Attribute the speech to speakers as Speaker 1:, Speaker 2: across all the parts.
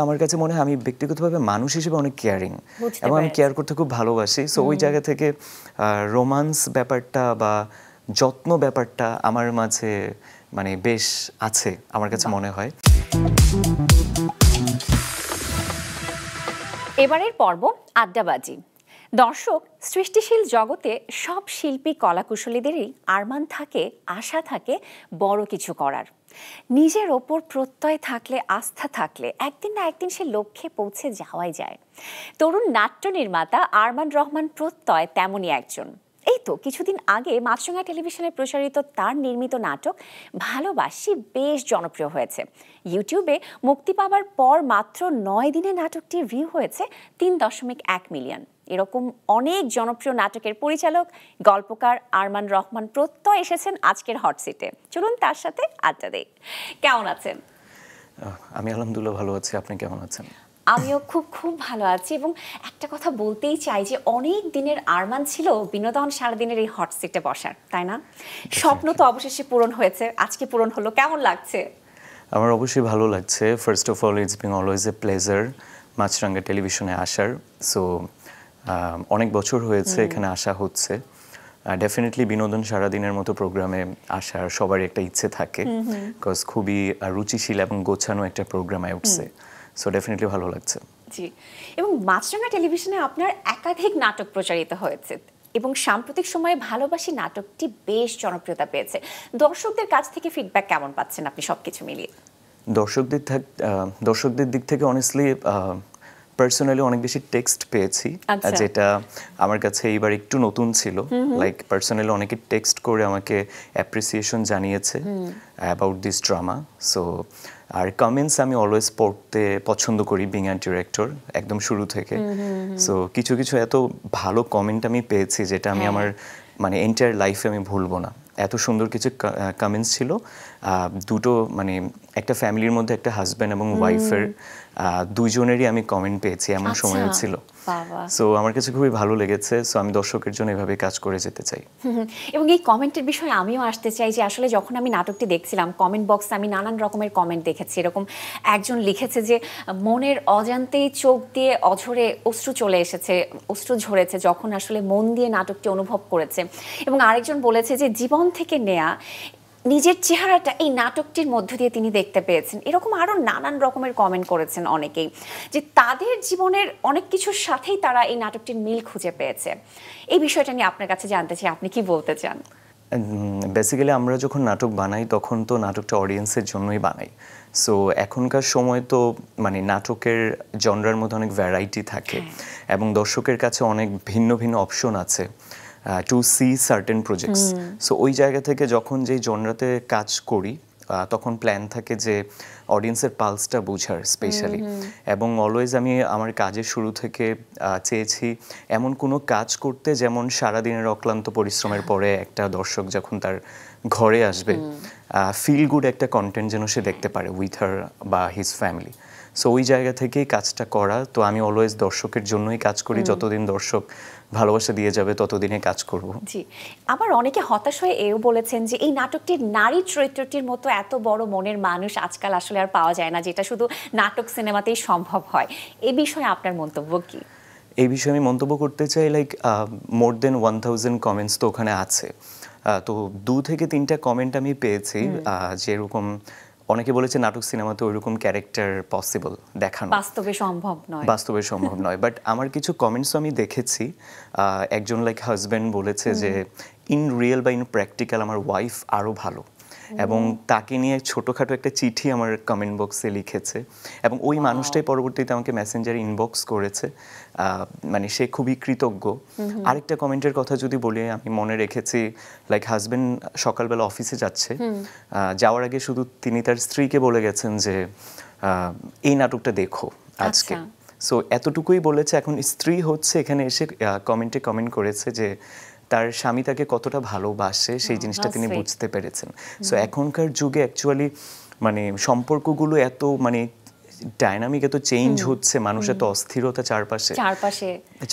Speaker 1: আমার কাছে মনে হয় আমি ব্যক্তিগতভাবে মানুষ হিসেবে অনেক কেয়ারিং
Speaker 2: বুঝতে
Speaker 1: এবং আমি
Speaker 2: পেরেছি।
Speaker 1: কেয়ার করতে খুব ভালোবাসি। সো ওই জায়গা থেকে রোমান্স ব্যাপারটা বা যত্ন ব্যাপারটা আমার মাঝে মানে বেশ আছে আমার কাছে
Speaker 2: বাহ!
Speaker 1: মনে হয়।
Speaker 2: এবারের পর্ব আড্ডাবাজি। দর্শক, সৃষ্টিশীল জগতে সব শিল্পী কলাকুশলীদেরই আরমান থাকে, আশা থাকে বড় কিছু করার। নিজের ওপর প্রত্যয় থাকলে, আস্থা থাকলে একদিন না একদিন সে লক্ষ্যে পৌঁছে যাওয়াই যায়। তরুণ নাট্য নির্মাতা আরমান রহমান প্রত্যয় তেমনই একজন। এই তো কিছুদিন আগে মাছরাঙা টেলিভিশনে প্রচারিত তার নির্মিত নাটক ভালোবাসি বেশ জনপ্রিয় হয়েছে। ইউটিউবে মুক্তি পাওয়ার পর মাত্র 9 দিনে নাটকটির ভিউ হয়েছে 3.1 মিলিয়ন। এরকম অনেক জনপ্রিয় নাটকের পরিচালক, গল্পকার আরমান রহমান প্রত্যয় এসেছেন আজকের হট সিটে। চলুন তার সাথে আড্ডা দেই। কেমন আছেন?
Speaker 1: আমি আলহামদুলিল্লাহ ভালো আছি। আপনি কেমন আছেন?
Speaker 2: আমিও খুব খুব ভালো আছি এবং একটা কথা বলতেই চাই যে অনেক দিনের আরমান ছিল বিনোদন সারাদিনের এই হট সিটে বসার, তাই না? স্বপ্ন তো অবশেষে পূরণ হয়েছে, আজকে পূরণ হলো। কেমন লাগছে?
Speaker 1: আমার অবশ্যই ভালো লাগছে। First of all it's being always a pleasure Maasranga টেলিভিশনে আসার। সো অনেক বছর হয়েছে এখানে আসা হচ্ছে। ডেফিনেটলি বিনোদন সারাদিনের মতো প্রোগ্রামে আসার সবারই একটা ইচ্ছে থাকে, বিকজ খুবই রুচিশীল এবং গোছানো একটা প্রোগ্রামে উঠছে। সো ডেফিনেটলি ভালো লাগছে।
Speaker 2: জি, এবং মাছরাঙা টেলিভিশনে আপনার একাধিক নাটক প্রচারিত হয়েছে এবং সাম্প্রতিক সময়ে ভালোবাসি নাটকটি বেশ জনপ্রিয়তা পেয়েছে। দর্শকদের কাছ থেকে ফিডব্যাক কেমন পাচ্ছেন আপনি সবকিছু মিলিয়ে?
Speaker 1: দর্শকদের দিক থেকে অনেস্টলি পার্সোনালি অনেক বেশি টেক্সট পেয়েছি,
Speaker 2: আচ্ছা।
Speaker 1: যেটা আমার কাছে এইবার একটু নতুন ছিল। লাইক পার্সোনালি অনেকে টেক্সট করে আমাকে অ্যাপ্রিসিয়েশন জানিয়েছে অ্যাবাউট দিস ড্রামা। সো আর কমেন্টস আমি অলওয়েজ পড়তে পছন্দ করি বিং অ্যান ডিরেক্টর একদম শুরু থেকে। সো কিছু কিছু এত ভালো কমেন্ট আমি পেয়েছি যেটা আমি আমার মানে এন্টায়ার লাইফে আমি ভুলবো না। এত সুন্দর কিছু কমেন্টস ছিল। দুটো মানে একটা ফ্যামিলির মধ্যে একটা হাজব্যান্ড এবং ওয়াইফের দুইজনেরই আমি কমেন্ট পেয়েছি, এমন সময়ও ছিল। সো আমার কাছে খুবই ভালো লেগেছে। সো আমি দর্শকের জন্য এভাবে কাজ করে যেতে চাই।
Speaker 2: এবং এই কমেন্টের বিষয়ে আমিও আসতে চাই যে আসলে যখন আমি নাটকটি দেখছিলাম কমেন্ট বক্সে আমি নানান রকমের কমেন্ট দেখেছি। এরকম একজন লিখেছে যে মনের অজান্তেই চোখ দিয়ে অঝরে অশ্রু চলে এসেছে, অশ্রু ঝরেছে যখন আসলে মন দিয়ে নাটকটি অনুভব করেছে। এবং আরেকজন বলেছে যে জীবন থেকে নেয়া নিজের চেহারাটা এই নাটকটির মধ্য দিয়ে তিনি দেখতে পেয়েছেন। এরকম আরও নানান রকমের কমেন্ট করেছেন অনেকেই, যে তাদের জীবনের অনেক কিছুর সাথেই তারা এই নাটকটির মিল খুঁজে পেয়েছে। এই বিষয়টা নিয়ে আপনার কাছে জানতে চাই, আপনি কি বলতে চান?
Speaker 1: বেসিক্যালি আমরা যখন নাটক বানাই তখন তো নাটকটা অডিয়েন্সের জন্যই বানাই। সো এখনকার সময় তো মানে নাটকের জনরার মধ্যে অনেক ভ্যারাইটি থাকে এবং দর্শকের কাছে অনেক ভিন্ন ভিন্ন অপশন আছে to see certain projects. So ওই জায়গা থেকে যখন যেই জনরাতে কাজ করি তখন প্ল্যান থাকে যে অডিয়েন্সের পালসটা বোঝার স্পেশালি। এবং অলওয়েজ আমি আমার কাজের শুরু থেকে চেয়েছি এমন কোনো কাজ করতে যেমন সারাদিনের অক্লান্ত পরিশ্রমের পরে একটা দর্শক যখন তার ঘরে আসবে ফিল গুড একটা কন্টেন্ট যেন সে দেখতে পারে উইথ হার বা হিজ ফ্যামিলি। সো ওই জায়গা থেকেই কাজটা করা। তো আমি অলওয়েজ দর্শকের জন্যই কাজ করি, যতদিন দর্শক ভালোবাসা দিয়ে যাবে ততদিনে কাজ করব।
Speaker 2: জি, আবার অনেকে হতাশ হয়ে এও বলেছেন যে এই নাটকটির নারী চরিত্রটির মতো এত বড় মনের মানুষ আজকাল আসলে আর পাওয়া যায় না, যেটা শুধু নাটক সিনেমাতেই সম্ভব হয়। এই বিষয়ে আপনার মন্তব্য কি?
Speaker 1: এই বিষয়ে আমি মন্তব্য করতে চাই, লাইক মোর দেন 1000 কমেন্টস তো ওখানে আছে। তো 2 থেকে 3টা কমেন্ট আমি পেয়েছি যেরকম অনেকে বলেছে নাটক সিনেমাতে ওইরকম ক্যারেক্টার পসিবল দেখানো
Speaker 2: বাস্তবে সম্ভব নয়।
Speaker 1: বাট আমার কিছু কমেন্টসও আমি দেখেছি। একজন লাইক হাজব্যান্ড বলেছে যে ইন রিয়েল বা ইন প্র্যাকটিক্যাল আমার ওয়াইফ আরও ভালো, এবং তাকে নিয়ে ছোটোখাটো একটা চিঠি আমার কমেন্ট বক্সে লিখেছে এবং ওই মানুষটাই পরবর্তীতে আমাকে মেসেঞ্জারে ইনবক্স করেছে। মানে সে খুবই কৃতজ্ঞ। আরেকটা কমেন্টের কথা যদি বলি, আমি মনে রেখেছি লাইক হাজব্যান্ড সকালবেলা অফিসে যাচ্ছে, যাওয়ার আগে শুধু তিনি তার স্ত্রীকে বলে গেছেন যে এই নাটকটা দেখো আজকে। সো এতটুকুই বলেছে। এখন স্ত্রী হচ্ছে এখানে এসে কমেন্টে কমেন্ট করেছে যে তার স্বামী তাকে কতটা ভালোবাসে সেই জিনিসটা তিনি বুঝতে পেরেছেন। সো এখনকার যুগে অ্যাকচুয়ালি মানে সম্পর্কগুলো এত মানে ডায়নামিক এত চেঞ্জ হচ্ছে, মানুষের তো অস্থিরতা চারপাশে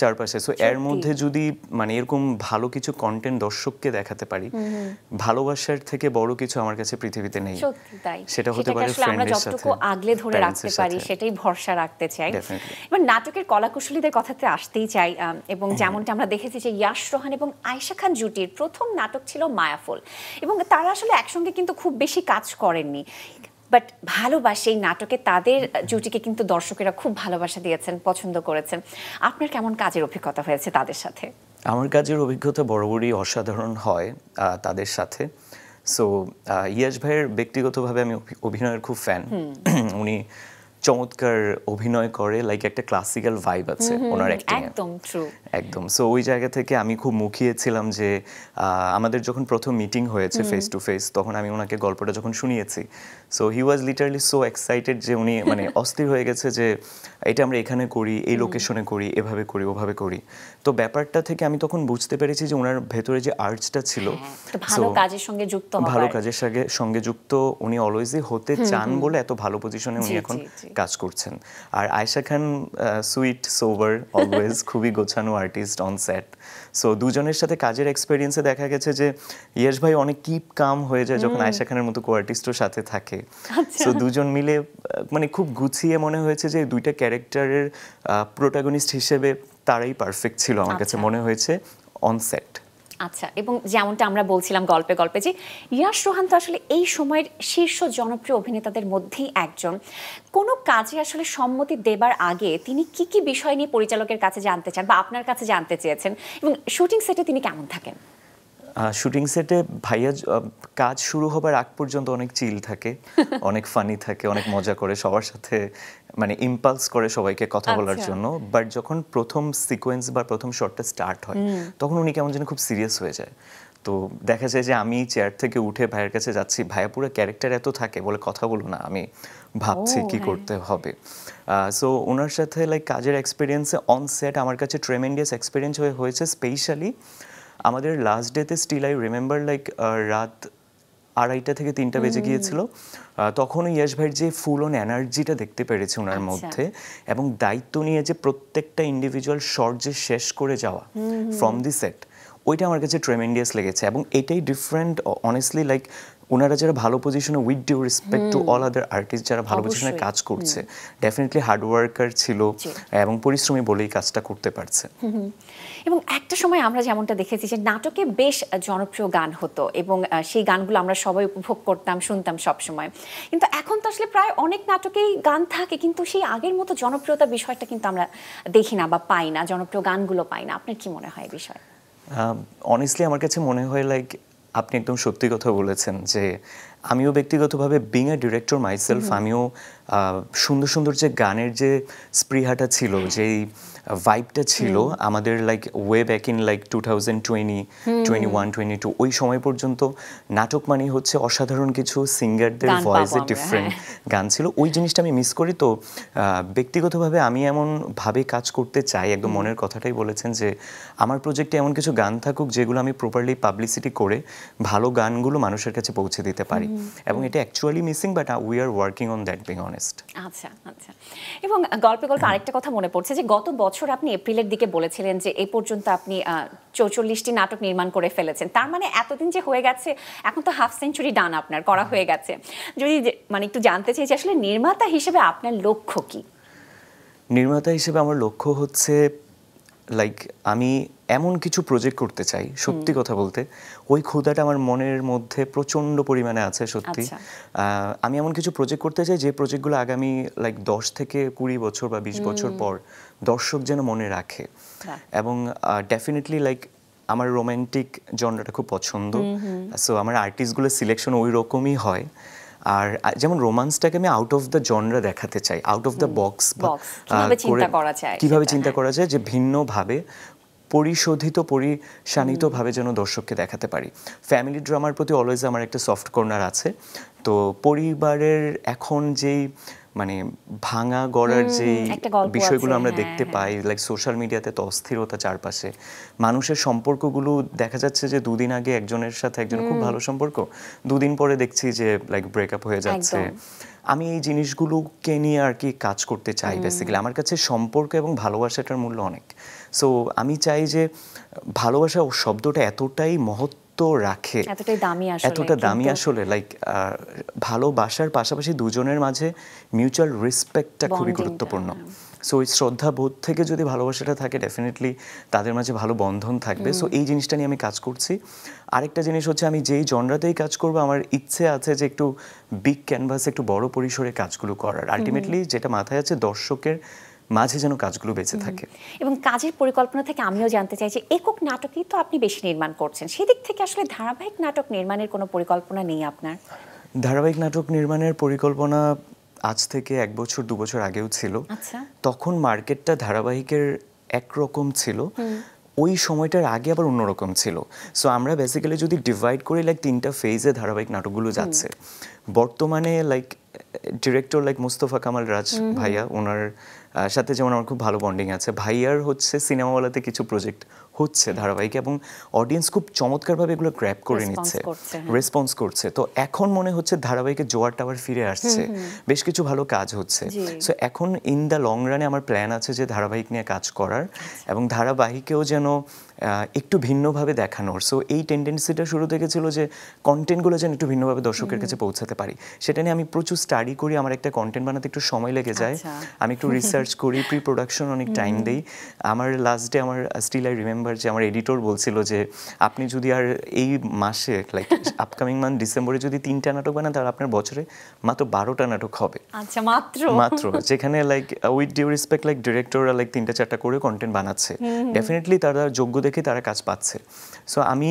Speaker 1: চারপাশে সো এর মধ্যে যদি মানে এরকম ভালো কিছু কন্টেন্ট দর্শককে দেখাতে পারি, ভালোবাসার থেকে বড় কিছু আমার কাছে পৃথিবীতে নেই। সেটা হতে পারে ফ্রেন্ডের সাথে,
Speaker 2: যতটুকু আগলে ধরে রাখতে পারি সেটাই ভরসা রাখতে চাই। এবার নাটকের কলাকুশলীদের কথাতে আসতেই চাই, এবং যেমনটা আমরা দেখেছি যে ইয়াশ রোহান এবং আয়েশা খান জুটির প্রথম নাটক ছিল মায়াফুল, এবং তারা আসলে একসঙ্গে কিন্তু খুব বেশি কাজ করেননি, বাট ভালোবাসে এই নাটকে তাদের জুটিকে কিন্তু দর্শকেরা খুব ভালোবাসা দিয়েছেন, পছন্দ করেছেন। আপনার কেমন কাজের অভিজ্ঞতা হয়েছে তাদের সাথে?
Speaker 1: আমার কাজের অভিজ্ঞতা বরাবরই অসাধারণ হয় তাদের সাথে। সো ইয়াশ ভাইয়ের ব্যক্তিগতভাবে আমি অভিনয়ের খুব ফ্যান। উনি চমৎকার অভিনয় করে, লাইক একটা ক্লাসিক্যাল ভাইব আছে ওনার অ্যাক্টিং এ,
Speaker 2: একদম ট্রু,
Speaker 1: একদম। সো ওই জায়গা থেকে আমি খুব মুখিয়েছিলাম যে আমাদের যখন প্রথম মিটিং হয়েছে ফেস টু ফেস, তখন আমি ওনাকে গল্পটা যখন শুনিয়েছি, so he was literally so excited যে উনি মানে অস্থির হয়ে গেছে যে এটা আমরা এখানে করি, এই লোকেশনে করি, এভাবে করি, ওভাবে করি। তো ব্যাপারটা থেকে আমি তখন বুঝতে পেরেছি যে ওনার ভেতরে যে আর্টসটা ছিল,
Speaker 2: ভালো কাজের সঙ্গে যুক্ত,
Speaker 1: ভালো কাজের সঙ্গে যুক্ত উনি অলওয়েজই হতে চান বলে এত ভালো পজিশনে উনি এখন কাজ করছেন। আর আয়েশা খান সুইট, সোবার, অলওয়েজ খুবই গোছানো আর্টিস্ট অন সেট। সো দুজনের সাথে কাজের এক্সপেরিয়েন্সে দেখা গেছে যে ইয়াশ ভাই অনেক কিপ কাম হয়ে যায় যখন আয়েশা খানের মতো কো আর্টিস্টও সাথে থাকে। সো দুজন মিলে মানে খুব গুছিয়ে মনে হয়েছে যে দুইটা ক্যারেক্টারের প্রোটাগনিস্ট হিসেবে তারাই পারফেক্ট ছিল আমার কাছে মনে হয়েছে অন সেট।
Speaker 2: আচ্ছা, এবং যেমনটা আমরা বলছিলাম গল্পে গল্পে যে ইয়াশ রোহান তো আসলে এই সময়ের শীর্ষ জনপ্রিয় অভিনেতাদের মধ্যেই একজন। কোনো কাজে আসলে সম্মতি দেবার আগে তিনি কি কি বিষয় নিয়ে পরিচালকের কাছে জানতে চান বা আপনার কাছে জানতে চেয়েছেন, এবং শুটিং সেটে তিনি কেমন থাকেন?
Speaker 1: শুটিং সেটে ভাইয়া কাজ শুরু হবার আগ পর্যন্ত অনেক চিল থাকে, অনেক ফানি থাকে, অনেক মজা করে সবার সাথে, মানে ইম্পালস করে সবাইকে কথা বলার জন্য। বাট যখন প্রথম সিকোয়েন্স বা প্রথম শটটা স্টার্ট হয় তখন উনি কেমন যেন খুব সিরিয়াস হয়ে যায়। তো দেখা যায় যে আমি চেয়ার থেকে উঠে ভাইয়ের কাছে যাচ্ছি, ভাইয়া পুরো ক্যারেক্টার এত থাকে বলে কথা বলো না, আমি ভাবছি কি করতে হবে। সো ওনার সাথে লাইক কাজের এক্সপিরিয়েন্সে অন সেট আমার কাছে ট্রেমেন্ডিয়াস এক্সপিরিয়েন্স হয়েছে। স্পেশালি আমাদের লাস্ট ডেতে স্টিল আই রিমেম্বার লাইক রাত 2:30 থেকে 3টা বেজে গিয়েছিল। তখন ইয়াশ ভাইয়ের যে ফুল অন এনার্জিটা দেখতে পেরেছে ওনার মধ্যে, এবং দায়িত্ব নিয়ে যে প্রত্যেকটা ইন্ডিভিজুয়াল শট যে শেষ করে যাওয়া ফ্রম দি সেট, ওইটা আমার কাছে ট্রেমেন্ডিয়াস লেগেছে। এবং এটাই ডিফারেন্ট অনেস্টলি, লাইক ওনারা যারা ভালো পজিশনে, with due respect to all other artist যারা ভালো পজিশনে কাজ করছে, ডেফিনেটলি হার্ড ওয়ার্কার ছিল এবং পরিশ্রমী বলেই কাজটা করতে পারছে।
Speaker 2: এবং একটা সময় আমরা যেমনটা দেখেছি যে নাটকে বেশ জনপ্রিয় গান হতো, এবং সেই গানগুলো আমরা সবাই উপভোগ করতাম, শুনতাম সব সময়। কিন্তু এখন তো আসলে প্রায় অনেক নাটকেই গান থাকে, কিন্তু সেই আগের মতো জনপ্রিয়তা বিষয়টা কিন্তু আমরা দেখি না বা পাই না, জনপ্রিয় গানগুলো পাই না। আপনার কি মনে হয় এই বিষয়ে?
Speaker 1: অনেস্টলি আমার কাছে মনে হয় লাইক আপনি একদম সত্যি কথা বলেছেন যে আমিও ব্যক্তিগতভাবে বিং এ ডিরেক্টর মাইসেলফ, আমিও সুন্দর সুন্দর যে গানের যে স্পৃহাটা ছিল, যেই ভাইবটা ছিল আমাদের like way back in like 2020, 21, 22 ওই সময় পর্যন্ত নাটক মানে হচ্ছে অসাধারণ কিছু সিঙ্গারদের ভয়েসে ডিফারেন্ট গান ছিল। ওই জিনিসটা আমি মিস করি। তো ব্যক্তিগতভাবে আমি এমনভাবে কাজ করতে চাই, একদম মনের কথাটাই বলেছেন যে আমার প্রজেক্টে এমন কিছু গান থাকুক যেগুলো আমি প্রপারলি পাবলিসিটি করে ভালো গানগুলো মানুষের কাছে পৌঁছে দিতে পারি, এবং এটা actually missing, but we are working on that, being honest.
Speaker 2: আচ্ছা আচ্ছা। এবং গল্পে গল্পে আরেকটা কথা মনে পড়ছে যে গত বছর আপনি এপ্রিলের দিকে বলেছিলেন যে এই পর্যন্ত আপনি 44টি নাটক নির্মাণ করে ফেলেছেন। তার মানে এতদিন যে হয়ে গেছে, এখন তো হাফ সেঞ্চুরি ডান আপনার করা হয়ে গেছে। যদি মানে একটু জানতে চাই যে আসলে নির্মাতা হিসেবে আপনার লক্ষ্য কি?
Speaker 1: নির্মাতা হিসেবে আমার লক্ষ্য হচ্ছে লাইক আমি এমন কিছু প্রজেক্ট করতে চাই, সত্যি কথা বলতে ওই ক্ষুধাটা আমার মনের মধ্যে প্রচণ্ড পরিমাণে আছে সত্যি। আমি এমন কিছু প্রজেক্ট করতে চাই যে প্রজেক্টগুলো আগামী লাইক 10 থেকে 20 বছর বা 20 বছর পর দর্শক যেন মনে রাখে। এবং ডেফিনেটলি লাইক আমার রোমান্টিক জনরাটা খুব পছন্দ, সো আমার আর্টিস্টগুলোর সিলেকশন ওই রকমই হয়। আর যেমন রোমান্সটাকে আমি আউট অফ দ্য জনরা দেখাতে চাই, আউট অফ দ্য বক্স, কিভাবে চিন্তা করা যায় যে ভিন্নভাবে পরিশোধিত পরিশানিতভাবে যেন দর্শককে দেখাতে পারি। ফ্যামিলি ড্রামার প্রতি অলওয়েজ আমার একটা সফট কর্নার আছে। তো পরিবারের এখন যেই মানে ভাঙা গড়ার যে
Speaker 2: একটা গল্প
Speaker 1: বিষয়গুলো
Speaker 2: আছে,
Speaker 1: আমরা
Speaker 2: হ্যাঁ,
Speaker 1: দেখতে
Speaker 2: হ্যাঁ।
Speaker 1: পাই, লাইক সোশ্যাল মিডিয়াতে তো অস্থিরতা চারপাশে, মানুষের সম্পর্কগুলো দেখা যাচ্ছে যে দুদিন আগে একজনের সাথে একজনের খুব ভালো সম্পর্ক, দুদিন পরে দেখছি যে লাইক ব্রেকআপ হয়ে যাচ্ছে।
Speaker 2: একদম।
Speaker 1: আমি এই জিনিসগুলোকে নিয়ে আর কি কাজ করতে চাই বেসিক্যালি। আমার কাছে সম্পর্ক এবং ভালোবাসাটার মূল্য অনেক। সো আমি চাই যে ভালোবাসা শব্দটা এতটাই মহত্ব রাখে,
Speaker 2: এতটাই দামি আসলে,
Speaker 1: এতটা দামি
Speaker 2: কিন্তু
Speaker 1: আসলে, লাইক ভালোবাসার পাশাপাশি দুজনের মাঝে মিউচুয়াল রেসপেক্টটা খুবই
Speaker 2: Bonding-টা,
Speaker 1: গুরুত্বপূর্ণ।
Speaker 2: হ্যাঁ।
Speaker 1: সো ওই শ্রদ্ধাবোধ থেকে যদি ভালোবাসাটা থাকে, ডেফিনেটলি তাদের মাঝে ভালো বন্ধন থাকবে। সো এই জিনিসটা নিয়ে আমি কাজ করছি। আরেকটা জিনিস হচ্ছে, আমি যেই জনরাতেই কাজ করব, আমার ইচ্ছে আছে যে একটু বিগ ক্যানভাসে একটু বড় পরিসরে কাজগুলো করার। আলটিমেটলি যেটা মাথায় আছে, দর্শকের মাঝে যেন কাজগুলো বেঁচে থাকে।
Speaker 2: এবং কাজের পরিকল্পনা থেকে আমিও জানতে চাই যে একক নাটকই তো আপনি বেশি নির্মাণ করছেন, সেদিক থেকে আসলে ধারাবাহিক নাটক নির্মাণের কোনো পরিকল্পনা নেই আপনার?
Speaker 1: ধারাবাহিক নাটক নির্মাণের পরিকল্পনা আজ থেকে 1 বছর 2 বছর আগেও ছিল।
Speaker 2: আচ্ছা।
Speaker 1: তখন মার্কেটটা ধারাবাহিকের একরকম ছিল, ওই সময়টার আগে আবার অন্যরকম ছিল। সো আমরা বেসিক্যালি যদি ডিভাইড করি, লাইক 3টা ফেজে ধারাবাহিক নাটকগুলো যাচ্ছে। বর্তমানে like director like Mustafa Kamal Raj ভাইয়া, ওনার সাথে যেমন আমার খুব ভালো বন্ডিং আছে। ভাইয়ার হচ্ছে সিনেমাওয়ালাতে কিছু প্রজেক্ট হচ্ছে ধারাবাহিক, এবং অডিয়েন্স খুব চমৎকারভাবে এগুলো গ্র্যাব করে নিচ্ছে, রেসপন্স করছে। তো এখন মনে হচ্ছে ধারাবাহিকের জোয়ারটা আবার ফিরে আসছে, বেশ কিছু ভালো কাজ হচ্ছে। সো এখন ইন দ্য লং রানে আমার প্ল্যান আছে যে ধারাবাহিক নিয়ে কাজ করার, এবং ধারাবাহিকেও যেন একটু ভিন্নভাবে দেখানোর। সো এই টেন্ডেন্সিটা শুরু থেকে ছিল যে কন্টেন্টগুলো যেন একটু ভিন্নভাবে দর্শকের কাছে পৌঁছাতে পারি। সেটা নিয়ে আমি প্রচুর স্টাডি করি। আমার একটা কন্টেন্ট বানাতে একটু সময় লেগে যায়, আমি একটু রিসার্চ করি, প্রি প্রোডাকশন অনেক টাইম দেই। আমার লাস্ট ডে, আমার স্টিল আই রিমেম্বার যে আমার এডিটর বলছিল যে আপনি যদি আর এই মাসে, লাইক আপকামিং মান্থ ডিসেম্বরে যদি 3টা নাটক বানান, তাহলে আপনার বছরে মাত্র 12টা নাটক হবে।
Speaker 2: আচ্ছা, মাত্র
Speaker 1: মাত্র যেখানে like with due respect, like ডিরেক্টররা লাইক 3টা 4টা করে কন্টেন্ট বানাচ্ছে, ডেফিনেটলি তারা যোগ্য দেখে তারা কাজ পাচ্ছে। সো আমি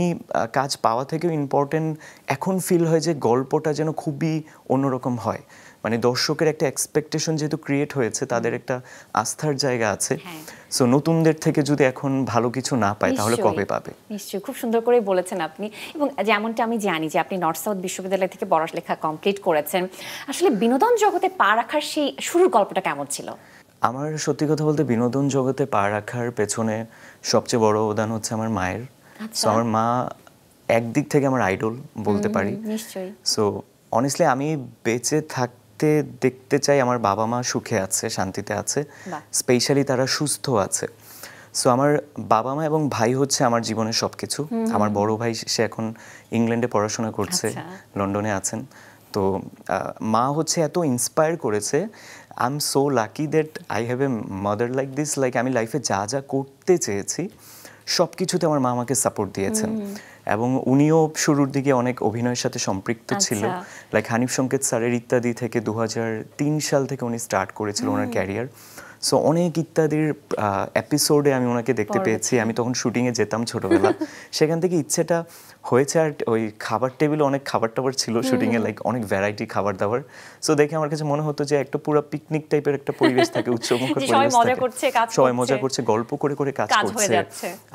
Speaker 1: কাজ পাওয়া থেকেও ইম্পর্টেন্ট এখন ফিল হয় যে গল্পটা যেন খুবই অন্যরকম হয়। মানে দর্শকের একটা এক্সপেকটেশন যেহেতু ক্রিয়েট হয়েছে, তাদের একটা আস্থার জায়গা আছে। সো নতুনদের থেকে যদি এখন ভালো কিছু না পায়, তাহলে কবে পাবে?
Speaker 2: নিশ্চয়ই, খুব সুন্দর করে বলেছেন আপনি। এবং যেমনটা আমি জানি যে আপনি নর্থ সাউথ বিশ্ববিদ্যালয় থেকে পড়ালেখা কমপ্লিট করেছেন, আসলে বিনোদন জগতে পা রাখার সেই শুরুর গল্পটা কেমন ছিল?
Speaker 1: আমার সত্যি কথা বলতে, বিনোদন জগতে পা রাখার পেছনে সবচেয়ে বড় অবদান হচ্ছে আমার মায়ের। সো আমার মা একদিক থেকে আমার আইডল বলতে পারি।
Speaker 2: নিশ্চয়ই।
Speaker 1: সো অনেস্টলি আমি বেঁচে থাকতে দেখতে চাই আমার বাবা মা সুখে আছে, শান্তিতে আছে, স্পেশালি তারা সুস্থ আছে। সো আমার বাবা মা এবং ভাই হচ্ছে আমার জীবনের সবকিছু। আমার বড় ভাই, সে এখন ইংল্যান্ডে পড়াশোনা করছে, লন্ডনে আছেন। তো মা হচ্ছে এত ইন্সপায়ার করেছে। I am so lucky that I have a mother like this. Like আমি লাইফে যা যা করতে চেয়েছি সব কিছুতে আমার মা আমাকে সাপোর্ট দিয়েছেন, এবং উনিও শুরুর দিকে অনেক অভিনয়ের সাথে সম্পৃক্ত ছিল। লাইক হানিফ সংকেত স্যারের ইত্যাদি থেকে 2003 সাল থেকে উনি স্টার্ট করেছিল ওনার ক্যারিয়ার। সো অনেক ইত্যাদির এপিসোডে আমি ওনাকে দেখতে পেয়েছি। আমি তখন শুটিংয়ে যেতাম ছোটবেলা, সেখান থেকে ইচ্ছেটা হয়েছে। আর ওই খাবার টেবিলে অনেক খাবার টাবার ছিল শুটিংয়ে, লাইক অনেক ভ্যারাইটি খাবার দাবার। সো দেখে আমার কাছে মনে হতো যে একটা পুরো পিকনিক টাইপের একটা পরিবেশ থাকে, উৎসবমুখর পরিবেশ থাকে, সবাই মজা করছে, গল্প করে করে কাজ করছে।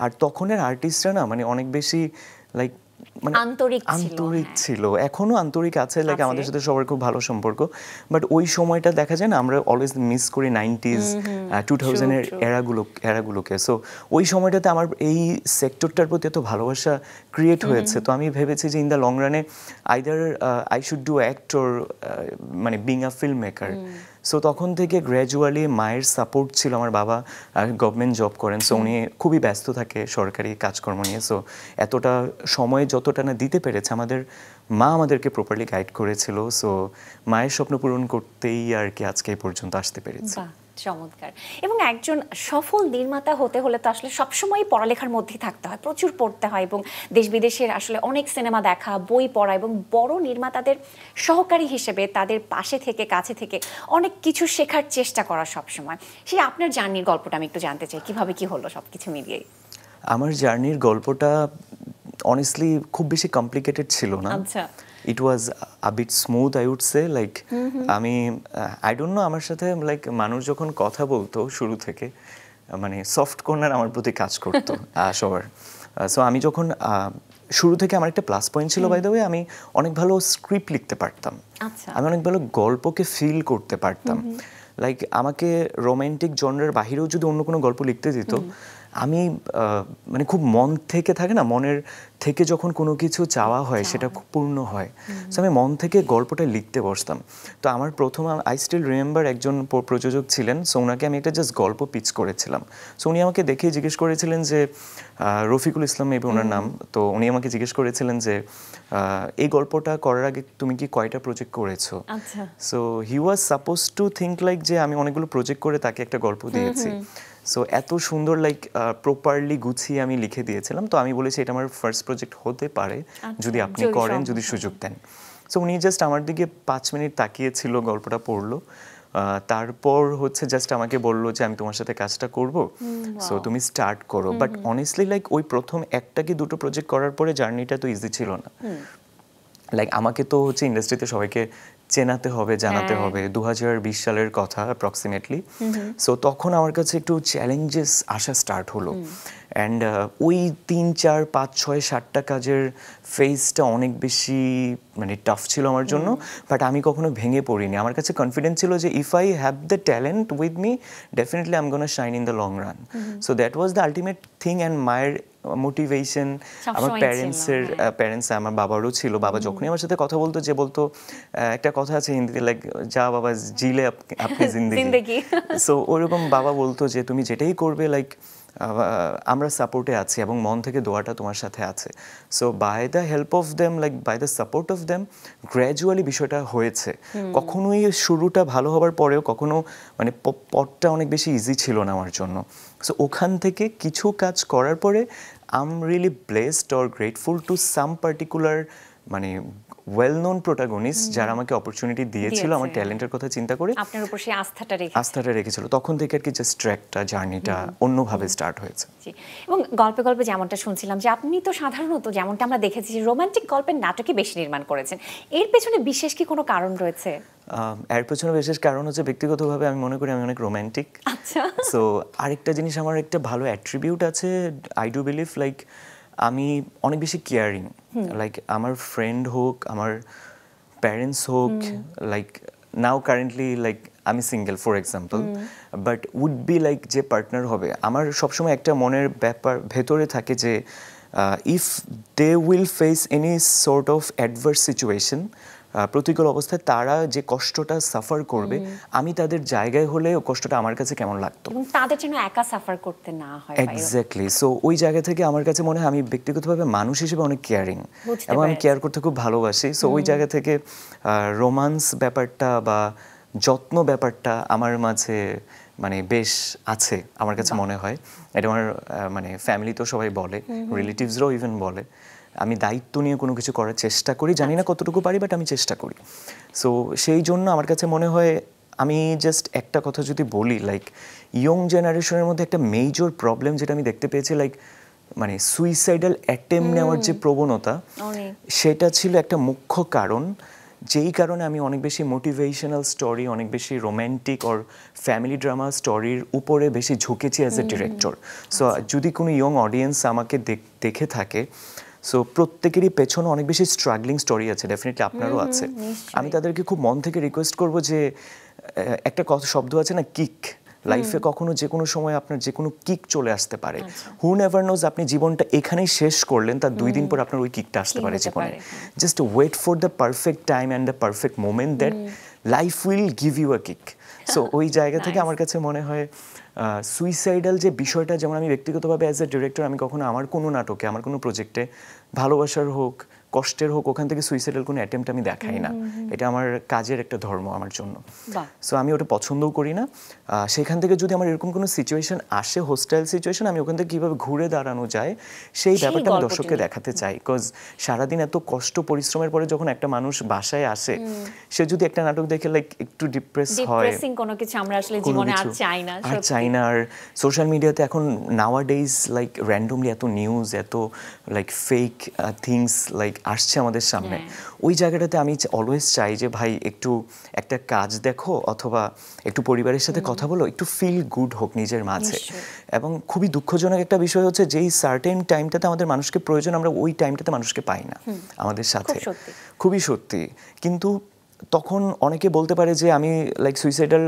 Speaker 1: আর তখনের আর্টিস্টরা না, মানে অনেক বেশি লাইক মানে আন্তরিক ছিল, এখনো আন্তরিক আছে। লাইক আমাদের সাথে সবার খুব ভালো সম্পর্ক। বাট ওই সময়টা দেখা যায় না, আমরা অলওয়েজ মিস করি 90s 2000 এর এরাগুলোকে। সো ওই সময়টাতে আমার এই সেক্টরটার প্রতি এত ভালোবাসা ক্রিয়েট হয়েছে। তো আমি ভেবেছি যে ইন দ্য লং রানে either I should do act or মানে being a film maker. So তখন থেকে গ্র্যাজুয়ালি মায়ের সাপোর্ট ছিল। আমার বাবা গভর্নমেন্ট জব করেন, সো উনি খুবই ব্যস্ত থাকে সরকারি কাজকর্ম নিয়ে। সো এতটা সময় যতটা না দিতে পেরেছে, আমাদের মা আমাদেরকে প্রপারলি গাইড করেছিল। সো মায়ের স্বপ্ন পূরণ করতেই আর কি আজকে এই পর্যন্ত আসতে পেরেছি।
Speaker 2: চমৎকার। এবং একজন সফল নির্মাতা হতে হলে তো আসলে সবসময় পড়ালেখার মধ্যেই থাকতে হয়, প্রচুর পড়তে হয়, এবং দেশ বিদেশের আসলে অনেক সিনেমা দেখা, বই পড়া, এবং বড় নির্মাতাদের সহকারী হিসেবে তাদের পাশে থেকে কাছে থেকে অনেক কিছু শেখার চেষ্টা করা সবসময়। সেই আপনার জার্নির গল্পটা আমি একটু জানতে চাই, কিভাবে কি হলো সবকিছু মিলিয়ে?
Speaker 1: আমার জার্নির গল্পটা অনেস্টলি খুব বেশি কমপ্লিকেটেড ছিল না। It was a bit smooth, I would say. Like আমি আই ডোন্ট নো, আমার সাথে লাইক মানুষ যখন কথা বলতো শুরু থেকে, মানে সফট কর্নার আমার প্রতি কাজ করতো সবার। সো আমি যখন শুরু থেকে আমার একটা প্লাস পয়েন্ট ছিল বাই দ্য ওয়ে, আমি অনেক ভালো স্ক্রিপ্ট লিখতে পারতাম,
Speaker 2: আচ্ছা
Speaker 1: আমি অনেক ভালো গল্পকে ফিল করতে পারতাম। লাইক আমাকে রোমান্টিক জনরার বাহিরেও যদি অন্য কোনো গল্প লিখতে দিত, আমি মানে খুব মন থেকে থাকে না, মনের থেকে যখন কোনো কিছু চাওয়া হয় সেটা খুব পূর্ণ হয়। সো আমি মন থেকে গল্পটা লিখতে বসতাম। তো আমার প্রথম আই স্টিল রিমেম্বার একজন প্রযোজক ছিলেন, সো ওনাকে আমি একটা জাস্ট গল্প পিচ করেছিলাম। সো উনি আমাকে দেখেই জিজ্ঞেস করেছিলেন যে রফিকুল ইসলাম মেবি ওনার নাম, তো উনি আমাকে জিজ্ঞেস করেছিলেন যে এই গল্পটা করার আগে তুমি কি কয়টা প্রজেক্ট করেছো?
Speaker 2: আচ্ছা
Speaker 1: so he was suppose to think like যে আমি অনেকগুলো প্রজেক্ট করে তাকে একটা গল্প দিয়েছি। সো এত সুন্দর লাইক প্রপারলি গুছিয়ে আমি লিখে দিয়েছিলাম। তো আমি বলেছি এটা আমার ফার্স্ট প্রজেক্ট হতে পারে যদি আপনি করেন, যদি সুযোগ দেন। সো উনি জাস্ট আমার দিকে 5 মিনিট তাকিয়েছিল, গল্পটা পড়লো, তারপর হচ্ছে জাস্ট আমাকে বললো যে আমি তোমার সাথে কাজটা করব, সো তুমি স্টার্ট করো। বাট অনেস্টলি লাইক ওই প্রথম একটা কি দুটো প্রজেক্ট করার পরে জার্নিটা তো ইজি ছিল না। লাইক আমাকে তো হচ্ছে ইন্ডাস্ট্রিতে সবাইকে চেনাতে হবে, জানাতে হবে। 2020 সালের কথা অ্যাপ্রক্সিমেটলি। সো তখন আমার কাছে একটু চ্যালেঞ্জেস আসা স্টার্ট হলো। অ্যান্ড ওই 3, 4, 5, 6, 7টা কাজের ফেজটা অনেক বেশি মানে টাফ ছিল আমার জন্য। বাট আমি কখনো ভেঙে পড়িনি। আমার কাছে কনফিডেন্স ছিল যে if I have the talent with me, definitely I am gonna shine in the long run. So that was the ultimate thing. And মায়ের মোটিভেশন, আমার প্যারেন্টস, আমার বাবারও ছিল। বাবা যখনই আমার সাথে কথা বলতো, যে বলতো একটা কথা আছে হিন্দিতে, লাইক যা বাবা জিলে আপনি জিন্দেগি। সো ওইরকম বাবা বলতো যে তুমি যেটাই করবে লাইক আমরা সাপোর্টে আছি এবং মন থেকে দোয়াটা তোমার সাথে আছে। So by the help of them, like by the support of them, gradually বিষয়টা হয়েছে। কখনোই শুরুটা ভালো হবার পরেও কখনো মানে পথটা অনেক বেশি ইজি ছিল না আমার জন্য। সো ওখান থেকে কিছু কাজ করার পরে I am really blessed or grateful to some particular মানে ওয়েল নোন প্রোটাগনিস্ট যারা আমাকে অপরচুনিটি দিয়েছিল আমার ট্যালেন্টের কথা চিন্তা করে,
Speaker 2: আপনার উপর সেই আস্থাটা
Speaker 1: রেখেছিল। তখন থেকে আর কি জাস্ট ট্র্যাকটা, জার্নিটা অন্যভাবে স্টার্ট হয়েছে।
Speaker 2: এবং গল্পে গল্পে যেমনটা শুনছিলাম যে আপনি তো সাধারণত যেমনটা আমরা দেখেছি যে রোমান্টিক গল্পের নাটকই বেশি নির্মাণ করেছেন, এর পেছনে বিশেষ কি কোনো কারণ রয়েছে?
Speaker 1: এর পেছনে বিশেষ কারণ হচ্ছে ব্যক্তিগতভাবে আমি মনে করি আমি অনেক রোমান্টিক।
Speaker 2: আচ্ছা।
Speaker 1: সো আরেকটা জিনিস, আমার একটা ভালো অ্যাট্রিবিউট আছে, আই ডু বিলিভ লাইক আমি অনেক বেশি কেয়ারিং। লাইক আমার ফ্রেন্ড হোক, আমার প্যারেন্টস হোক, লাইক নাও কারেন্টলি লাইক আমি single for example, but would be like যে পার্টনার হবে, আমার সবসময় একটা মনের ব্যাপার ভেতরে থাকে যে if they will face any sort of adverse situation, প্রতিকূল অবস্থায় তারা যে কষ্টটা সাফার করবে, আমি তাদের জায়গায় হলে ও কষ্টটা আমার কাছে কেমন লাগতো,
Speaker 2: এবং তাদের জন্য একা সাফার করতে না হয়।
Speaker 1: এক্স্যাক্টলি। সো ওই জায়গা থেকে আমার কাছে মনে হয় আমি ব্যক্তিগতভাবে মানুষ হিসেবে অনেক কেয়ারিং এবং আমি কেয়ার করতে খুব ভালোবাসি। সো ওই জায়গা থেকে রোমান্স ব্যাপারটা বা যত্ন ব্যাপারটা আমার মাঝে মানে বেশ আছে আমার কাছে মনে হয়। এটা আমার মানে ফ্যামিলি তো সবাই বলে, রিলেটিভসরাও ইভেন বলে। আমি দায়িত্ব নিয়ে কোনো কিছু করার চেষ্টা করি, জানি না কতটুকু পারি, বাট আমি চেষ্টা করি। সো সেই জন্য আমার কাছে মনে হয়, আমি জাস্ট একটা কথা যদি বলি, লাইক ইয়ং জেনারেশনের মধ্যে একটা মেজর প্রবলেম যেটা আমি দেখতে পেয়েছি, লাইক মানে সুইসাইডাল অ্যাটেম্প নেওয়ার যে প্রবণতা, সেটা ছিল একটা মুখ্য কারণ, যেই কারণে আমি অনেক বেশি মোটিভেশনাল স্টোরি, অনেক বেশি রোম্যান্টিক অর ফ্যামিলি ড্রামা স্টোরির উপরে বেশি ঝুঁকেছি অ্যাজ এ ডিরেক্টর। সো যদি কোনো ইয়ং অডিয়েন্স আমাকে দেখে থাকে, সো প্রত্যেকেরই পেছনে অনেক বেশি স্ট্রাগলিং স্টোরি আছে, ডেফিনেটলি আপনারও আছে। আমি তাদেরকে খুব মন থেকে রিকোয়েস্ট করব যে একটা কথা শব্দ আছে না, কিক, লাইফে কখনো যে কোনো সময় আপনার যে কোনো কিক চলে আসতে পারে। হু নেভার নোজ, আপনি জীবনটা এখানেই শেষ করলেন, তার 2 দিন পর আপনার ওই কিকটা আসতে পারে জীবনে। Just wait for the perfect time and the perfect moment that life will give you a kick. So ওই জায়গা থেকে আমার কাছে মনে হয় সুইসাইডাল যে বিষয়টা, যেমন আমি ব্যক্তিগতভাবে অ্যাজ এ ডিরেক্টর আমি কখনো আমার কোনো নাটকে, আমার কোনো প্রজেক্টে, ভালোবাসার হোক কষ্টের হোক, ওখান থেকে সুইসাইডাল কোনো অ্যাটেম্প্ট আমি দেখাই না। এটা আমার কাজের একটা ধর্ম আমার জন্য। সো আমি ওটা পছন্দও করি না। সেখান থেকে যদি আমার এরকম কোনো সিচুয়েশন আসে, হোস্টাইল সিচুয়েশন, আমি ওখান থেকে কীভাবে ঘুরে দাঁড়ানো যায় সেই ব্যাপারটা আমি দর্শককে দেখাতে চাই। বিকজ সারাদিন এত কষ্ট পরিশ্রমের পরে যখন একটা মানুষ বাসায় আসে, সে যদি একটা নাটক দেখে লাইক একটু ডিপ্রেস হয়,
Speaker 2: কোনো কিছু আমরা আসলে জীবনে আর চাই না।
Speaker 1: আর সোশ্যাল মিডিয়াতে এখন নাওয়াডেজ লাইক র্যান্ডমলি এত নিউজ, এত লাইক ফেক থিংস লাইক আসছে আমাদের সামনে, ওই জায়গাটাতে আমি অলওয়েজ চাই যে ভাই একটু একটা কাজ দেখো অথবা একটু পরিবারের সাথে কথা বলো, একটু ফিল গুড হোক নিজের মাঝে। এবং খুবই দুঃখজনক একটা বিষয় হচ্ছে যেই সার্টেন টাইমটাতে আমাদের মানুষকে প্রয়োজন, আমরা ওই টাইমটাতে মানুষকে পাই না আমাদের সাথে, খুবই সত্যি। কিন্তু তখন অনেকে বলতে পারে যে আমি লাইক সুইসাইডাল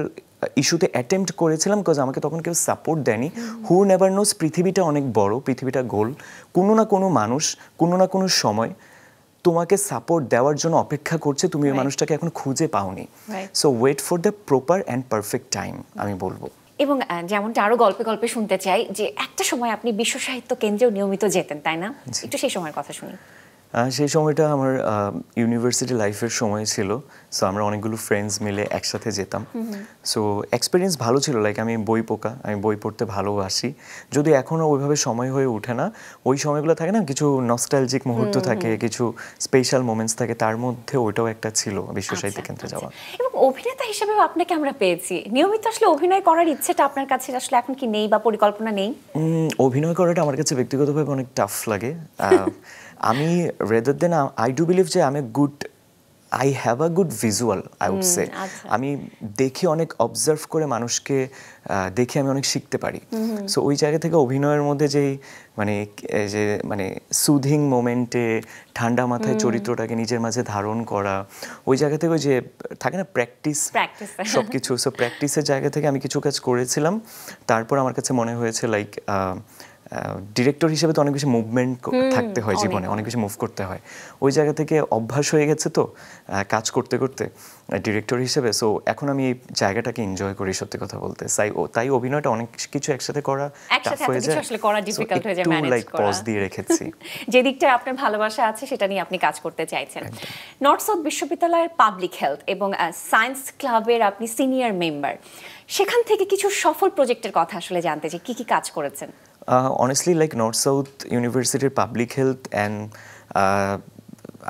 Speaker 1: ইস্যুতে অ্যাটেম্প্ট করেছিলাম বিকজ আমাকে তখন কেউ সাপোর্ট দেয়নি। হু নেভার নোস, পৃথিবীটা অনেক বড়, পৃথিবীটা গোল, কোনো না কোনো মানুষ কোনো না কোনো সময় তোমাকে সাপোর্ট দেওয়ার জন্য অপেক্ষা করছে, তুমি ওই মানুষটাকে এখন খুঁজে পাওনি। So wait for the proper and perfect time, আমি বলবো।
Speaker 2: এবং যেমনটা আরো গল্পে গল্পে শুনতে চাই যে একটা সময় আপনি বিশ্ব সাহিত্য কেন্দ্রেও নিয়মিত যেতেন, তাই না? একটু সেই সময়ের কথা শুনি।
Speaker 1: সেই সময়টা আমার ইউনিভার্সিটি লাইফের সময় ছিল। সো আমরা অনেকগুলো ফ্রেন্ডস মিলে একসাথে যেতাম। সো এক্সপিরিয়েন্স ভালো ছিল। লাইক আমি বই পোকা, আমি বই পড়তে ভালোবাসি, যদি এখনও ওইভাবে সময় হয়ে ওঠে না। ওই সময়গুলো থাকে না, কিছু নস্টালজিক মুহূর্ত থাকে, কিছু স্পেশাল মোমেন্টস থাকে, তার মধ্যে ওইটাও একটা ছিল বিশ্ব সাহিত্য কেন্দ্রে যাওয়া।
Speaker 2: এবং অভিনেতা হিসেবেও আপনাকে আমরা পেয়েছি, নিয়মিত আসলে অভিনয় করার ইচ্ছেটা আপনার কাছে আসলে এখন কি নেই বা পরিকল্পনা নেই?
Speaker 1: অভিনয় করাটা আমার কাছে ব্যক্তিগতভাবে অনেক টাফ লাগে। আমি rather then I do believe যে I have a good visual, I would say. আমি দেখে অনেক অবজার্ভ করে মানুষকে দেখে আমি অনেক শিখতে পারি। সো ওই জায়গা থেকে অভিনয়ের মধ্যে যেই মানে সুদিং মোমেন্টে ঠান্ডা মাথায় চরিত্রটাকে নিজের মাঝে ধারণ করা, ওই জায়গা থেকে ওই যে থাকে না প্র্যাকটিস সব কিছু। সো প্র্যাকটিসের জায়গা থেকে আমি কিছু কাজ করেছিলাম। তারপর আমার কাছে মনে হয়েছে লাইক ডিরেক্টর হিসেবে তো অনেক বেশি মুভমেন্ট থাকতে হয় জীবনে, অনেক বেশি মুভ করতে হয়। ওই জায়গা থেকে অভ্যাস হয়ে গেছে তো কাজ করতে করতে ডিরেক্টর হিসেবে। সো এখন আমি এই জায়গাটাকে এনজয় করি, সত্যি কথা বলতে। তাই অভিনয়টা অনেক কিছু একসাথে করা টাফ হয়ে যায়, একটু লাইক পজ দিয়ে রেখেছি।
Speaker 2: যে দিকটা আপনার ভালোবাসা আছে সেটা নিয়ে আপনি কাজ করতে চাইছেন। নর্থ সাউথ বিশ্ববিদ্যালয়ের পাবলিক হেলথ এবং সায়েন্স ক্লাবের আপনি সিনিয়র মেম্বার, সেখান থেকে কিছু সফল প্রজেক্টের কথা আসলে জানতে চাই, কি কি কাজ করেছেন?
Speaker 1: Honestly, like North South University Public Health and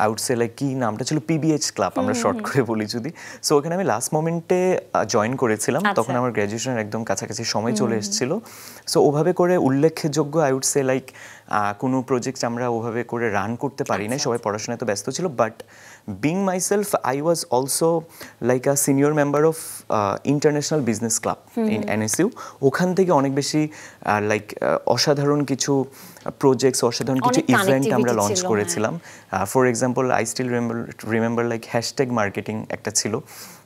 Speaker 1: I would say like কি নামটা ছিল, PBH ক্লাব আমরা শর্ট করে বলি যদি। সো ওখানে আমি লাস্ট মোমেন্টে জয়েন করেছিলাম, তখন আমার গ্র্যাজুয়েশনের একদম কাছাকাছি সময় চলে এসেছিল। সো ওভাবে করে উল্লেখযোগ্য আই উড সে লাইক কোনো প্রজেক্ট আমরা ওভাবে করে রান করতে পারি না, সবাই পড়াশোনায় তো ব্যস্ত ছিল। But being myself I was also like a senior member of international business club in NSU। ওখান থেকে অনেক বেশি লাইক অসাধারণ কিছু প্রজেক্টস, অসাধারণ কিছু ইভেন্ট আমরা লঞ্চ করেছিলাম। For example I still remember like hashtag marketing একটা ছিল।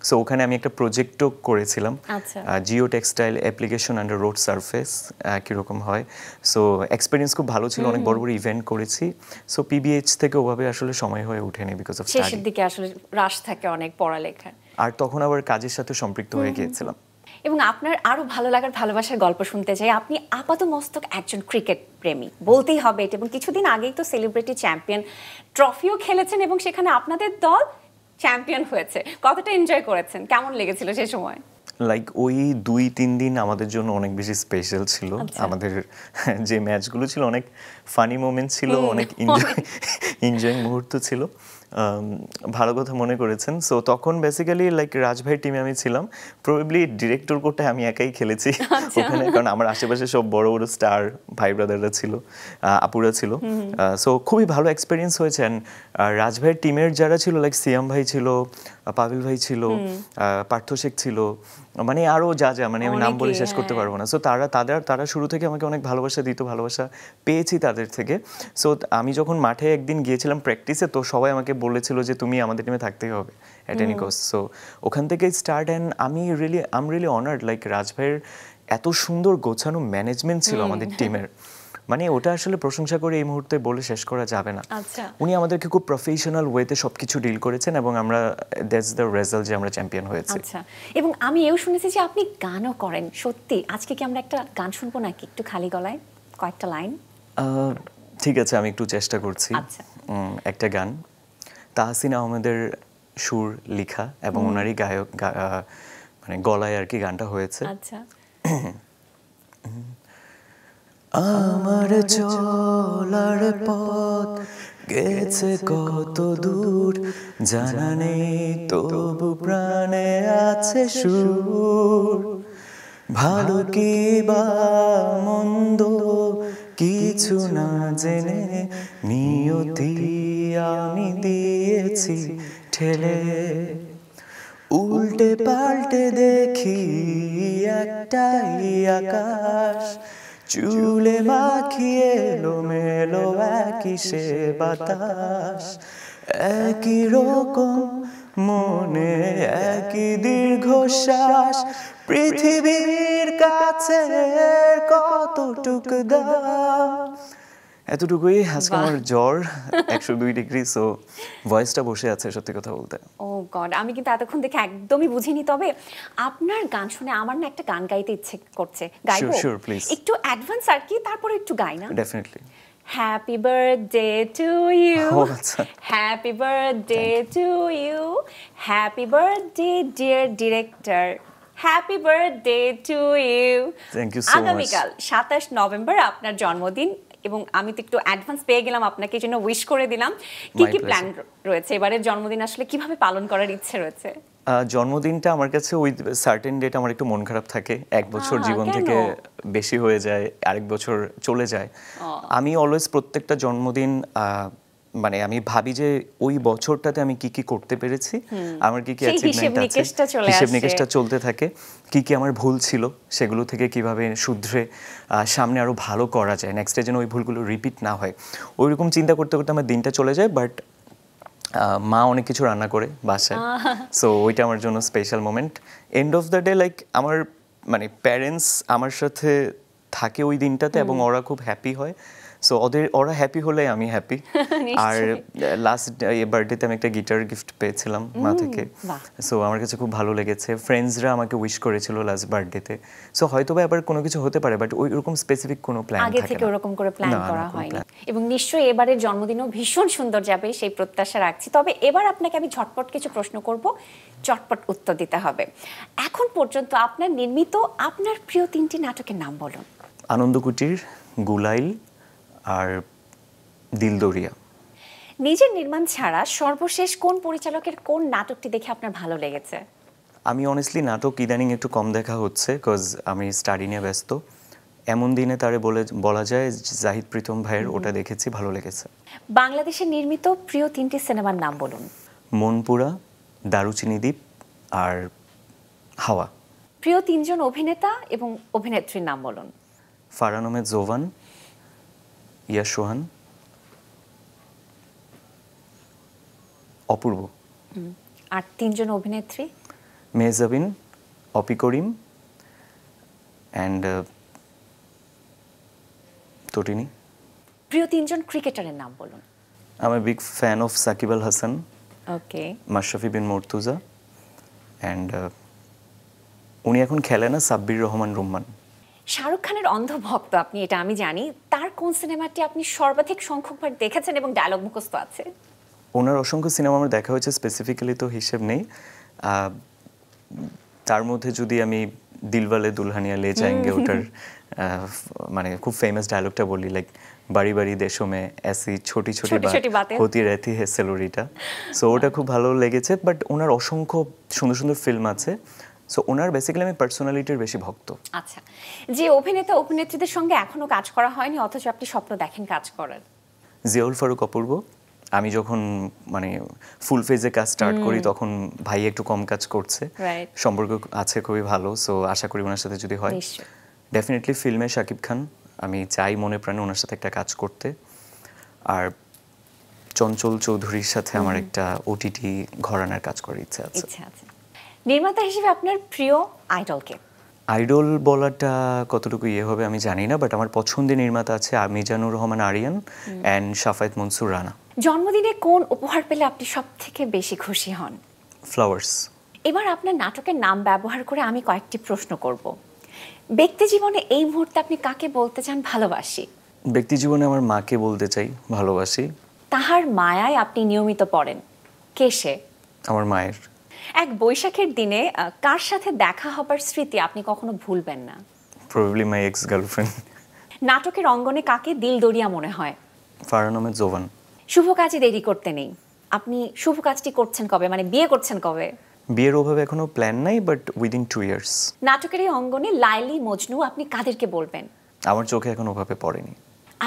Speaker 1: সো ওখানে আমি একটা প্রজেক্টও করেছিলাম, geotextile application under road surface কীরকম হয়। সো এক্সপিরিয়েন্স খুব ভালো ছিল, অনেক বড় বড় ইভেন্ট করেছি। সো PBH থেকে ওভাবে আসলে সময় হয়ে ওঠেনি বিকজ অফ স্টাডি।
Speaker 2: শেষের দিকে আসলে রাশ থাকে অনেক পড়ালেখা,
Speaker 1: আর তখন আবার কাজের সাথে সম্পৃক্ত হয়ে গিয়েছিলাম।
Speaker 2: এবং আপনার আরো ভালো লাগার ভালোবাসার গল্প শুনতে চাই। আপনি আপাতমস্তক একজন ক্রিকেট প্রেমী, বলতেই হবে এটা। এবং কিছুদিন আগেই তো সেলিব্রিটি চ্যাম্পিয়ন ট্রফিও খেলেছেন এবং সেখানে আপনাদের দল চ্যাম্পিয়ন হয়েছে। কতটা এনজয় করেছেন, কেমন লেগেছিল সেই সময়?
Speaker 1: লাইক ওই 2-3 দিন আমাদের জন্য অনেক বেশি স্পেশাল ছিল। আমাদের যে ম্যাচগুলো ছিল অনেক ফানি মোমেন্ট ছিল, অনেক এনজয়িং মুহূর্ত ছিল। ভালো কথা মনে করেছেন। সো তখন বেসিক্যালি লাইক রাজভাইয়ের টিমে আমি ছিলাম। প্রবাবলি ডিরেক্টর কোটায় আমি একাই খেলেছি ওখানে, কারণ আমার আশেপাশে সব বড় বড় স্টার ভাই ব্রাদাররা ছিল, আপুরা ছিল। সো খুবই ভালো এক্সপিরিয়েন্স হয়েছে। অ্যান্ড রাজভাইয়ের টিমের যারা ছিল লাইক সিয়াম ভাই ছিল, পাবিল ভাই ছিল, পার্থ শেখ ছিল, মানে আরও যা মানে আমি নাম বলে শেষ করতে পারবো না। সো তারা শুরু থেকে আমাকে অনেক ভালোবাসা দিত, ভালোবাসা পেয়েছি তাদের থেকে। সো আমি যখন মাঠে একদিন গিয়েছিলাম প্র্যাকটিসে, তো সবাই আমাকে বলেছিল যে তুমি আমাদের টিমে থাকতেই হবে অ্যাট এনি কস্ট। সো ওখান থেকে start. And I am really honoured like রাজভাইয়ের এত সুন্দর গোছানো ম্যানেজমেন্ট ছিল আমাদের টিমের, মানে ওটা আসলে প্রশংসা করে এই মুহূর্তে বলে শেষ করা যাবে না। উনি আমাদেরকে খুব প্রফেশনাল ওয়েতে সবকিছু ডিল করেছেন এবং আমরা দ্যাটস দ্য রেজাল্ট যে আমরা চ্যাম্পিয়ন হয়েছি।
Speaker 2: এবং আমি এও শুনেছি যে আপনি গানও করেন। সত্যি আজকে কি আমরা একটা গান শুনবো নাকি, একটু খালি গলায় কয়েকটা লাইন?
Speaker 1: ঠিক আছে, আমি একটু চেষ্টা করছি। একটা গান তাহসিন আহমেদের সুর লিখা এবং ওনারই গায়ক মানে গলায় আর কি গানটা হয়েছে। আমার চলার পথ গেছে কত দূর, জানা নেই তবু প্রাণে আছে সুর। ভালো কি বা মন্দ কিছু না জেনে নিয়তি আমি দিয়েছি ঠেলে, উল্টে পাল্টে দেখি একটাই আকাশ, চুলে মাখিয়ে এলোমেলো একই সে বাতাস, একই রকম মনে একই দীর্ঘশ্বাস, পৃথিবীর কাছে কতটুকু দাম। এতটুকুই। আজকে আমার জ্বর 102 ডিগ্রি, সো ভয়েসটা বসে আছে সত্যি কথা বলতে।
Speaker 2: ও গড, আমি কিন্তু এতক্ষণ দেখে একদমই বুঝিনি। তবে আপনার গান শুনে আমার না একটা গান গাইতে ইচ্ছে করছে। গাইবো?
Speaker 1: Sure, please.
Speaker 2: একটু অ্যাডভান্স আর কি, তারপরে একটু গাই না?
Speaker 1: Definitely.
Speaker 2: Happy birthday to you,
Speaker 1: ও আচ্ছা।
Speaker 2: Happy birthday to you, happy birthday dear director, happy birthday to you.
Speaker 1: Thank you so much.
Speaker 2: আগামীকাল 27 নভেম্বর আপনার জন্মদিন, এবং আমি তো একটু অ্যাডভান্স পেয়ে গেলাম, আপনাকে জন্য উইশ করে দিলাম। কি
Speaker 1: My
Speaker 2: কি
Speaker 1: pleasure.
Speaker 2: প্ল্যান রয়েছে এবারের জন্মদিন, আসলে কিভাবে পালন করার ইচ্ছে রয়েছে?
Speaker 1: জন্মদিনটা আমার কাছে ওই সার্টেন ডেট আমার একটু মন খারাপ থাকে। এক বছর জীবন
Speaker 2: কেন?
Speaker 1: থেকে বেশি হয়ে যায়, আরেক বছর চলে যায়। আমি অলওয়েজ প্রত্যেকটা জন্মদিন মানে আমি ভাবি যে ওই বছরটাতে আমি কি কি করতে পেরেছি, আমার কি কি
Speaker 2: সেই
Speaker 1: অ্যাচিভমেন্ট
Speaker 2: হিসেব
Speaker 1: আছে,
Speaker 2: নিকেশটা চলে
Speaker 1: হিসেব
Speaker 2: আসে।
Speaker 1: নিকেশটা চলতে থাকে। কি কি আমার ভুল ছিল সেগুলো থেকে কিভাবে শুধরে সামনে আরো ভালো করা যায়, নেক্সট ডে যেন ওই ভুলগুলো রিপিট না হয়, ওইরকম চিন্তা করতে করতে আমার দিনটা চলে যায়। বাট মা অনেক কিছু রান্না করে বাসায়, সো ওইটা আমার জন্য special moment. End of the day like আমার মানে প্যারেন্টস আমার সাথে থাকে ওই দিনটাতে, এবং ওরা খুব হ্যাপি হয়। সো ওরা হ্যাপি হলে আমি হ্যাপি। আর লাস্ট বার্থডেতে আমি একটা গিটার গিফট পেয়েছিলাম মা থেকে,
Speaker 2: বাহ।
Speaker 1: সো আমার কাছে খুব ভালো লেগেছে। ফ্রেন্ডসরা আমাকে উইশ করেছিল লাস্ট বার্থডেতে। সো হয়তো বা আবার কোনো কিছু হতে পারে, বাট ওই রকম স্পেসিফিক কোনো প্ল্যান
Speaker 2: আগে
Speaker 1: থাকে
Speaker 2: থেকে
Speaker 1: না।
Speaker 2: ওরকম করে প্ল্যান
Speaker 1: না, না,
Speaker 2: করা
Speaker 1: কোনো
Speaker 2: হয়নি,
Speaker 1: plan।
Speaker 2: এবং নিশ্চয়ই এবারের জন্মদিনও ভীষণ সুন্দর যাবে সেই প্রত্যাশা রাখছি। তবে এবার আপনাকে আমি ঝটপট কিছু প্রশ্ন করব, চটপট উত্তর দিতে হবে। এখন পর্যন্ত আপনার নির্মিত আপনার প্রিয় 3টি নাটকের নাম বলুন।
Speaker 1: আনন্দকুটির, গুলাইল আর দিলদরিয়া।
Speaker 2: নিজের নির্মাণ ছাড়া সর্বশেষ কোন পরিচালকের কোন নাটকটি দেখে আপনার ভালো লেগেছে?
Speaker 1: আমি অনেস্টলি নাটক ইদানিং একটু কম দেখা হচ্ছে, বিকজ আমি স্টাডি নিয়ে ব্যস্ত। এমন দিনে তারে বলা যায় জাহিদ প্রীতম ভাইয়ের ওটা দেখেছি, ভালো লেগেছে।
Speaker 2: বাংলাদেশে নির্মিত প্রিয় 3টি সিনেমার নাম বলুন।
Speaker 1: মনপুরা, দারুচিনি দ্বীপ আর হাওয়া।
Speaker 2: প্রিয় 3জন অভিনেতা এবং অভিনেত্রীর নাম বলুন।
Speaker 1: ফারহান আহমেদ জোভান, ইয়া সোহান, অপূর্ব।
Speaker 2: আর 3জন অভিনেত্রী?
Speaker 1: মেহজাবিন, অপি করিম অ্যান্ড তটিনী।
Speaker 2: প্রিয় 3জন ক্রিকেটারের নাম বলুন।
Speaker 1: I'm a big fan of Shakib Al Hasan,
Speaker 2: okay.
Speaker 1: Mashrafe Bin Mortaza and উনি এখন খেলে না, সাব্বির রহমান রুম্মান।
Speaker 2: শাহরুখ খানের অন্ধ ভক্ত আপনি, এটা আমি জানি। তার কোন সিনেমাটি আপনি সর্বাধিক সংখ্যকবার দেখেছেন এবং ডায়লগ মুখস্থ আছে?
Speaker 1: ওনার অসংখ্য সিনেমা আমার দেখা হয়েছে, স্পেসিফিক্যালি তো হিসেব নেই। তার মধ্যে যদি আমি দিলওয়ালে দুলহানিয়া লে যায়েঙ্গে ওটার মানে খুব ফেমাস ডায়লগটা বলি, লাইক বাড়ি বাড়ি দেশো মে এসি ছোটি ছোটি বাত হতি রেতি হে সেলোরিটা, সো ওটা খুব ভালো লেগেছে। বাট ওনার অসংখ্য সুন্দর সুন্দর ফিল্ম আছে, সো ওনার বেসিক্যালি আমি পার্সোনালিটির বেশি ভক্ত।
Speaker 2: আচ্ছা, যে অভিনেতা অভিনেত্রীদের সঙ্গে এখনো কাজ করা হয়নি অথচ আপনি স্বপ্ন দেখেন কাজ করার?
Speaker 1: জিয়াউল ফারুক অপূর্ব। আমি যখন মানে ফুল ফেজে কাজ স্টার্ট করি তখন ভাই একটু কম কাজ করছে,
Speaker 2: Right.
Speaker 1: সম্পর্ক আছে খুবই ভালো, সো আশা করি ওনার সাথে যদি হয়।
Speaker 2: নিশ্চয়ই।
Speaker 1: ডেফিনেটলি ফিল্মে শাকিব খান, আমি চাই মনে প্রাণে ওনার সাথে একটা কাজ করতে। আর চঞ্চল চৌধুরীর সাথে আমার একটা ওটিটি ঘরানার কাজ করার ইচ্ছা আছে।
Speaker 2: ইচ্ছা আছে। নির্মাতা হিসেবে আপনার প্রিয় আইডলকে?
Speaker 1: আইডল বলাটা কতটুকু ইয়ে হবে আমি জানি না, বাট আমার পছন্দের নির্মাতা আছে মিজানুর রহমান আরিয়ান অ্যান্ড শাফায়েত মনসুর রানা।
Speaker 2: জন্মদিনে কোন উপহার পেলে আপনি সব থেকে বেশি খুশি হন?
Speaker 1: ফ্লাওয়ার্স।
Speaker 2: এবার আপনার নাটকের নাম ব্যবহার করে আমি কয়েকটি প্রশ্ন করব। ব্যক্তি জীবনে এই মুহূর্তে আপনি কাকে বলতে চান ভালোবাসি?
Speaker 1: ব্যক্তি জীবনে আমার মাকে বলতে চাই ভালোবাসি।
Speaker 2: তাহার মায়ায় আপনি নিয়মিত পড়েন, কে সে?
Speaker 1: আমার মায়ের।
Speaker 2: এক বৈশাখের দিনে কার সাথে দেখা হবার স্মৃতি আপনি কখনো ভুলবেন না?
Speaker 1: প্রবাবলি মাই এক্স গার্লফ্রেন্ড।
Speaker 2: নাটকের অঙ্গনে কাকে দিলদরিয়া মনে হয়?
Speaker 1: ফারহান আহমেদ জোভান।
Speaker 2: শুভ কাজে দেরি করতে নেই, আপনি শুভ কাজটি করছেন কবে, মানে বিয়ে করছেন কবে?
Speaker 1: বিয়ের ওভাবে এখনো প্ল্যান নাই, বাট উইদিন 2 years।
Speaker 2: নাটকের এই অঙ্গনে লাইলি মজনু আপনি কাদেরকে বলবেন?
Speaker 1: আমার চোখে এখন ওভাবে পড়েনি।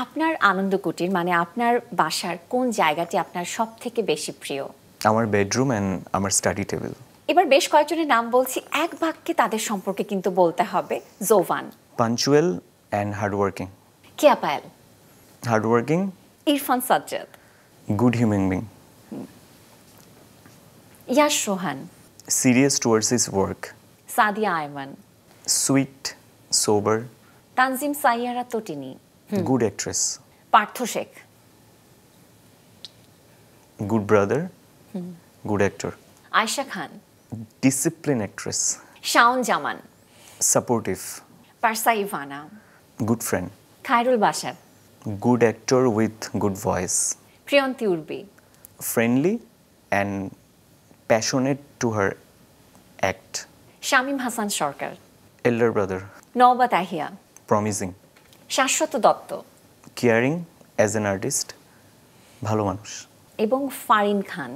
Speaker 2: আপনার আনন্দ কুটির মানে আপনার বাসার কোন জায়গাটি আপনার সব থেকে বেশি প্রিয়?
Speaker 1: আমার বেডরুম অ্যান্ড আমার স্টাডি টেবিল।
Speaker 2: এবার বেশ কয়েকজনের নাম বলছি, এক বাক্যে তাদের সম্পর্কে কিন্তু বলতে হবে। Jovan.
Speaker 1: Punctual and hardworking.
Speaker 2: Keya Payel.
Speaker 1: Hardworking,
Speaker 2: Irfan Sajjad.
Speaker 1: Good human being.
Speaker 2: Yash Rohan.
Speaker 1: Serious towards his work.
Speaker 2: Sadia Ayman.
Speaker 1: Sweet, sober.
Speaker 2: Tanjim Saiyara Totini.
Speaker 1: Good actress.
Speaker 2: Partho Sheikh.
Speaker 1: Good brother, good actor.
Speaker 2: Ayesha Khan.
Speaker 1: Discipline actress.
Speaker 2: Shaon Zaman.
Speaker 1: Supportive.
Speaker 2: Parsa Evana.
Speaker 1: Good friend.
Speaker 2: Khairul Bashar.
Speaker 1: Good actor with good voice.
Speaker 2: Priyonti Urbi.
Speaker 1: Friendly and passionate to her act.
Speaker 2: Shamim Hasan Sarkar.
Speaker 1: Elder brother.
Speaker 2: Naowba Tahiya.
Speaker 1: Promising.
Speaker 2: Shashwata Dutta.
Speaker 1: Caring as an artist, ভালো মানুষ।
Speaker 2: এবং ফারিন খান।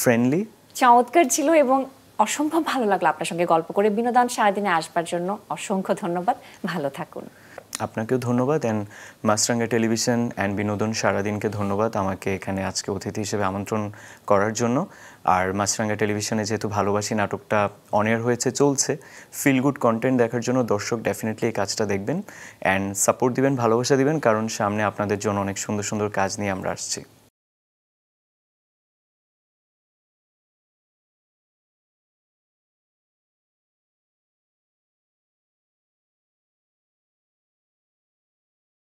Speaker 1: Friendly.
Speaker 2: চমৎকার ছিল এবং অসম্ভব ভালো লাগলো আপনার সঙ্গে গল্প করে। বিনোদন সারাদিনে আসবার জন্য অসংখ্য ধন্যবাদ। ভালো থাকুন।
Speaker 1: আপনাকেও ধন্যবাদ অ্যান্ড মাছরাঙ্গা টেলিভিশন অ্যান্ড বিনোদন সারাদিনকে ধন্যবাদ আমাকে এখানে আজকে অতিথি হিসেবে আমন্ত্রণ করার জন্য। আর মাছরাঙ্গা টেলিভিশনে যেহেতু ভালোবাসি নাটকটা অন এয়ার হয়েছে, চলছে, ফিল গুড কন্টেন্ট দেখার জন্য দর্শক ডেফিনেটলি এই কাজটা দেখবেন অ্যান্ড সাপোর্ট দিবেন, ভালোবাসা দিবেন, কারণ সামনে আপনাদের জন্য অনেক সুন্দর সুন্দর কাজ নিয়ে আমরা আসছি।